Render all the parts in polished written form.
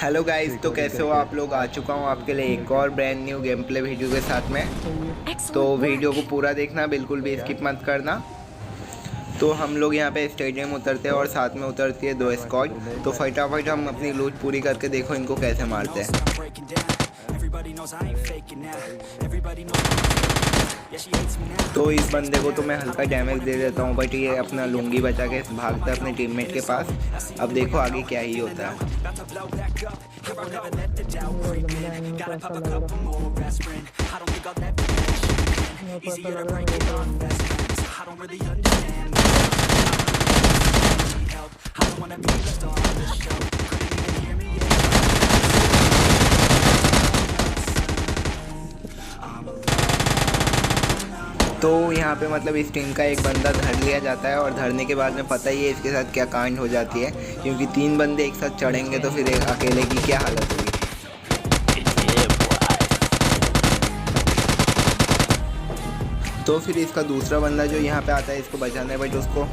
Hello guys, तो कैसे हो आप लोग। आ चुका हूँ आपके लिए एक और brand new game play video के साथ में। तो वीडियो को पूरा देखना, बिल्कुल भी स्किप मत करना। तो हम लोग यहाँ पे स्टेडियम उतरते हैं और साथ में उतरती है दो स्क्वाड। तो फटाफट हम अपनी लूट पूरी करके देखो इनको कैसे मारते हैं। तो इस बंदे को तो मैं हल्का डैमेज दे देता हूँ, बट ये अपना लुंगी बचा के भागता है अपने टीममेट के पास। अब देखो आगे क्या ही होता है। तो यहाँ पे मतलब इस टीम का एक बंदा धर लिया जाता है और धरने के बाद में पता ही है इसके साथ क्या कांड हो जाती है, क्योंकि 3 बंदे एक साथ चढ़ेंगे तो फिर एक अकेले की क्या हालत होगी। तो फिर इसका दूसरा बंदा जो यहाँ पे आता है इसको बचाने, बट उसको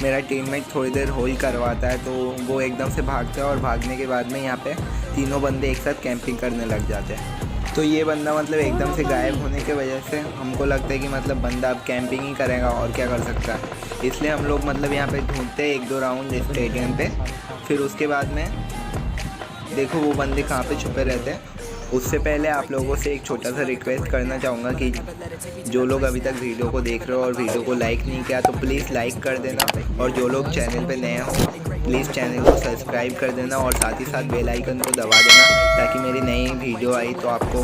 मेरा टीममेट थोड़ी देर होल्ड करवाता है। तो वो एकदम से भागता है और भागने के बाद में यहाँ पे तीनों बंदे एक साथ कैंपिंग करने लग जाते हैं। तो ये बंदा मतलब एकदम से गायब होने की वजह से हमको लगता है कि मतलब बंदा अब कैंपिंग ही करेगा और क्या कर सकता है। इसलिए हम लोग मतलब यहाँ पे ढूंढते हैं 1-2 राउंड स्टेडियम पे। फिर उसके बाद में देखो वो बंदे कहाँ पे छुपे रहते हैं। उससे पहले आप लोगों से एक छोटा सा रिक्वेस्ट करना चाहूँगा कि जो लोग अभी तक वीडियो को देख रहे हो और वीडियो को लाइक नहीं किया तो प्लीज़ लाइक कर देना, और जो लोग चैनल पे नए हो प्लीज़ चैनल को सब्सक्राइब कर देना और साथ ही साथ बेल आइकन को दबा देना, ताकि मेरी नई वीडियो आई तो आपको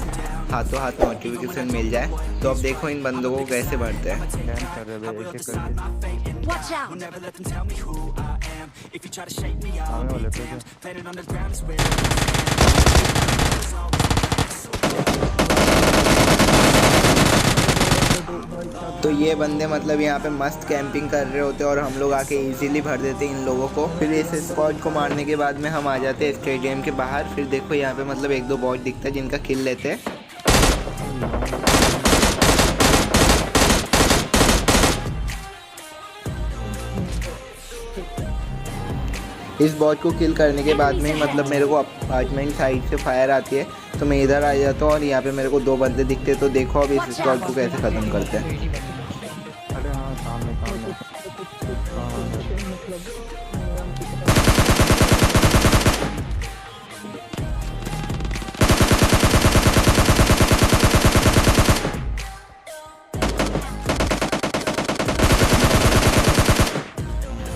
हाथों हाथ नोटिफिकेशन मिल जाए। तो अब देखो इन बंदों को कैसे भरते हैं। तो ये बंदे मतलब यहाँ पे मस्त कैंपिंग कर रहे होते हैं और हम लोग आके इजीली भर देते हैं इन लोगों को। फिर इस स्क्वाड को मारने के बाद में हम आ जाते हैं स्टेडियम के बाहर। फिर देखो यहाँ पे मतलब 1-2 बॉट दिखता है जिनका किल लेते हैं। इस बॉट को किल करने के बाद में मतलब मेरे को अपार्टमेंट साइड से फायर आती है, तो मैं इधर आ जाता हूँ और यहाँ पे मेरे को 2 बंदे दिखते हैं। तो देखो अब इस स्क्वाड को कैसे ख़त्म करते हैं।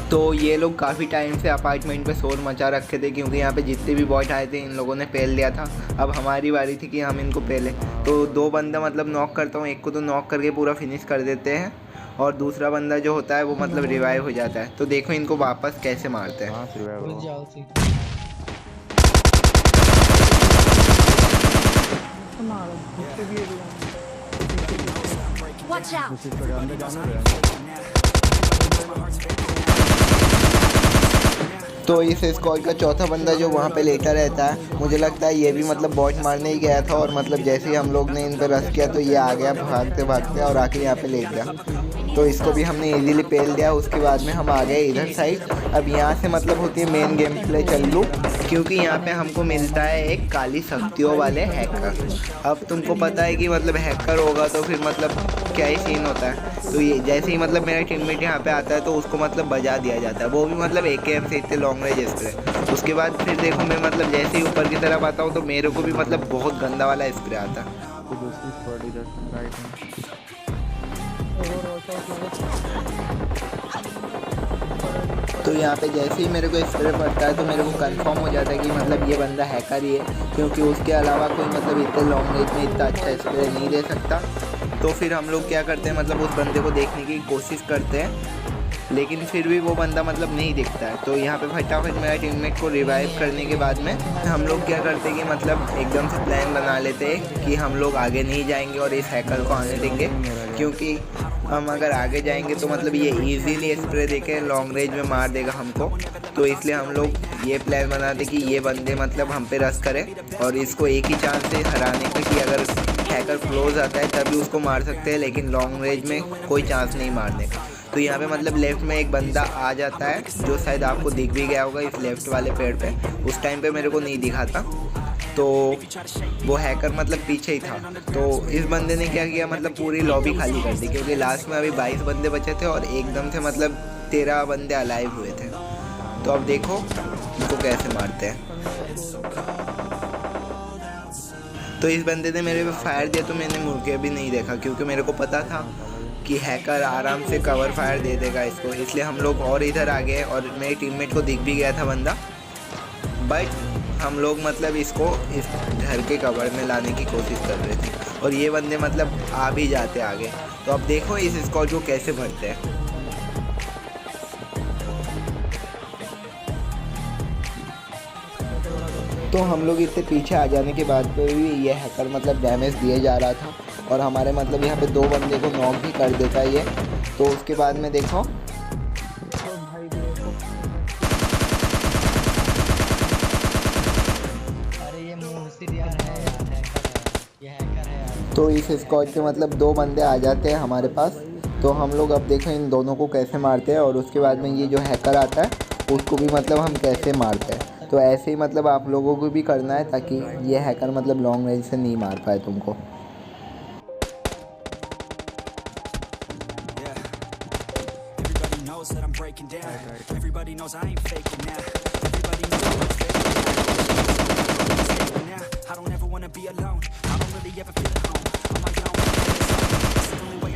तो ये लोग काफ़ी टाइम से अपार्टमेंट पे शोर मचा रखे थे, क्योंकि यहाँ पे जितने भी बॉट आए थे इन लोगों ने पेल लिया था। अब हमारी बारी थी कि हम इनको पेलें। तो 2 बंदा मतलब नॉक करता हूँ, एक को तो नॉक करके पूरा फिनिश कर देते हैं और दूसरा बंदा जो होता है वो मतलब रिवाइव हो जाता है। तो देखो इनको वापस कैसे मारते हैं। Watch out! तो इस स्क्वाड का चौथा बंदा जो वहाँ पे लेटा रहता है, मुझे लगता है ये भी मतलब बॉट मारने ही गया था, और मतलब जैसे ही हम लोग ने इन पर रश किया तो ये आ गया भागते भागते और आके यहाँ पे लेट गया। तो इसको भी हमने इजीली पेल दिया। उसके बाद में हम आ गए इधर साइड। अब यहाँ से मतलब होती है मेन गेम प्ले चालू, क्योंकि यहाँ पे हमको मिलता है एक काली शक्तियों वाले हैकर। अब तुमको पता है कि मतलब हैकर होगा तो फिर मतलब क्या ही सीन होता है। तो ये जैसे ही मतलब मेरा टीममेट यहाँ पे आता है तो उसको मतलब बजा दिया जाता है, वो भी मतलब AKM से इतने लॉन्ग रेंज स्प्रे। उसके बाद फिर देखो मैं मतलब जैसे ही ऊपर की तरफ आता हूँ तो मेरे को भी मतलब बहुत गंदा वाला स्प्रे आता है। तो यहाँ पे जैसे ही मेरे को स्प्रे पड़ता है तो मेरे को कंफर्म हो जाता है कि मतलब ये बंदा हैकर ही है, क्योंकि उसके अलावा कोई मतलब इतने लॉन्ग रेंज में इतना अच्छा स्प्रे नहीं दे सकता। तो फिर हम लोग क्या करते हैं, मतलब उस बंदे को देखने की कोशिश करते हैं, लेकिन फिर भी वो बंदा मतलब नहीं दिखता है। तो यहाँ पे फटाफट मेरा टीममेट को रिवाइव करने के बाद में हम लोग क्या करते हैं कि मतलब एकदम से प्लान बना लेते हैं कि हम लोग आगे नहीं जाएंगे और इस हैकर को आने देंगे, क्योंकि हम अगर आगे जाएंगे तो मतलब ये इजीली स्प्रे देके लॉन्ग रेंज में मार देगा हमको। तो इसलिए हम लोग ये प्लान बनाते कि ये बंदे मतलब हम पे रश करें और इसको एक ही चांस से हराने के, कि अगर हैकर क्लोज आता है तभी उसको मार सकते हैं, लेकिन लॉन्ग रेंज में कोई चांस नहीं मारने का। तो यहाँ पे मतलब लेफ्ट में एक बंदा आ जाता है जो शायद आपको दिख भी गया होगा इस लेफ्ट वाले पेड़ पे। उस टाइम पे मेरे को नहीं दिखा था, तो वो हैकर मतलब पीछे ही था। तो इस बंदे ने क्या किया, मतलब पूरी लॉबी खाली कर दी, क्योंकि लास्ट में अभी 22 बंदे बचे थे और एकदम से मतलब 13 बंदे अलाइव हुए थे। तो अब देखो इनको कैसे मारते हैं। तो इस बंदे ने मेरे पे फायर दिया, तो मैंने मुड़ के भी नहीं देखा, क्योंकि मेरे को पता था कि हैकर आराम से कवर फायर दे देगा इसको। इसलिए हम लोग और इधर आ गए और मेरे टीममेट को दिख भी गया था बंदा, बट हम लोग मतलब इसको इस घर के कवर में लाने की कोशिश कर रहे थे और ये बंदे मतलब आ भी जाते आगे। तो अब देखो इस स्क्वाड को कैसे भरते हैं। तो हम लोग इससे पीछे आ जाने के बाद पे भी ये हैकर मतलब डैमेज दिए जा रहा था और हमारे मतलब यहाँ पे 2 बंदे को नॉक भी कर देता है ये। तो उसके बाद में देखो तो इस स्क्वाड के मतलब 2 बंदे आ जाते हैं हमारे पास। तो हम लोग अब देखो इन दोनों को कैसे मारते हैं और उसके बाद में ये जो हैकर आता है उसको भी मतलब हम कैसे मारते हैं। तो ऐसे ही मतलब आप लोगों को भी करना है ताकि ये हैकर मतलब लॉन्ग रेंज से नहीं मार पाए तुमको।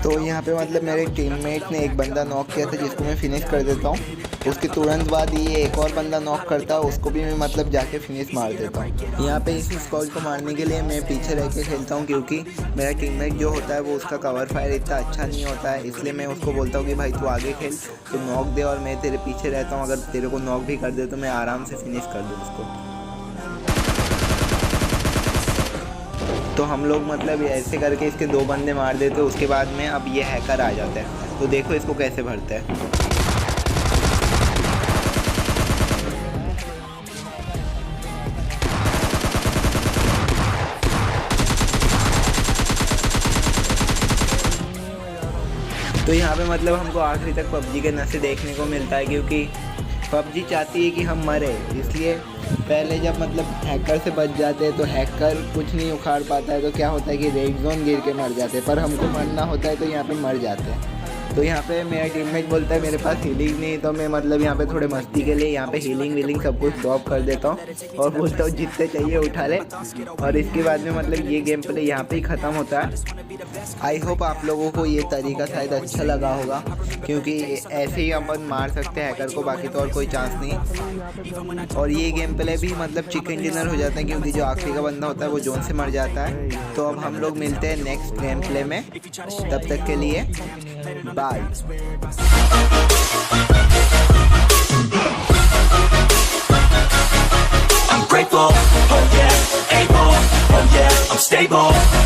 तो यहाँ पे मतलब मेरे टीममेट ने एक बंदा नॉक किया था जिसको मैं फिनिश कर देता हूँ। उसके तुरंत बाद ये एक और बंदा नॉक करता है, उसको भी मैं मतलब जाके फिनिश मार देता हूँ। यहाँ पे इस स्क्वाड को मारने के लिए मैं पीछे रह के खेलता हूँ, क्योंकि मेरा टीममेट जो होता है वो उसका कवर फायर इतना अच्छा नहीं होता है। इसलिए मैं उसको बोलता हूँ कि भाई तू आगे खेल, तू नॉक दे और मैं तेरे पीछे रहता हूँ। अगर तेरे को नॉक भी कर दे तो मैं आराम से फिनिश कर दूँ उसको। तो हम लोग मतलब ऐसे करके इसके 2 बंदे मार देते, उसके बाद में अब ये हैकर आ जाता है। तो देखो इसको कैसे भरता है। तो यहाँ पे मतलब हमको आखिरी तक पबजी के नशे देखने को मिलता है, क्योंकि पबजी चाहती है कि हम मरे। इसलिए पहले जब मतलब हैकर से बच जाते हैं तो हैकर कुछ नहीं उखाड़ पाता है, तो क्या होता है कि रेड जोन गिर के मर जाते हैं। पर हमको मरना होता है तो यहाँ पे मर जाते हैं। तो यहाँ पे मेरा टीममेट बोलता है मेरे पास हीलिंग नहीं, तो मैं मतलब यहाँ पे थोड़े मस्ती के लिए यहाँ पे हीलिंग वीलिंग सब कुछ ड्रॉप कर देता हूँ और बोलता हूँ जितने चाहिए उठा ले। और इसके बाद में मतलब ये गेम प्ले यहाँ पे ही ख़त्म होता है। आई होप आप लोगों को ये तरीका शायद अच्छा लगा होगा, क्योंकि ऐसे ही अपन मार सकते हैं हैकर को, बाकी तो और कोई चांस नहीं। और ये गेम प्ले भी मतलब चिकन डिनर हो जाता है, क्योंकि जो आखिरी का बंदा होता है वो जोन से मर जाता है। तो अब हम लोग मिलते हैं नेक्स्ट गेम प्ले में, तब तक के लिए bye. I'm grateful, oh yeah, able, oh yeah, I'm stable.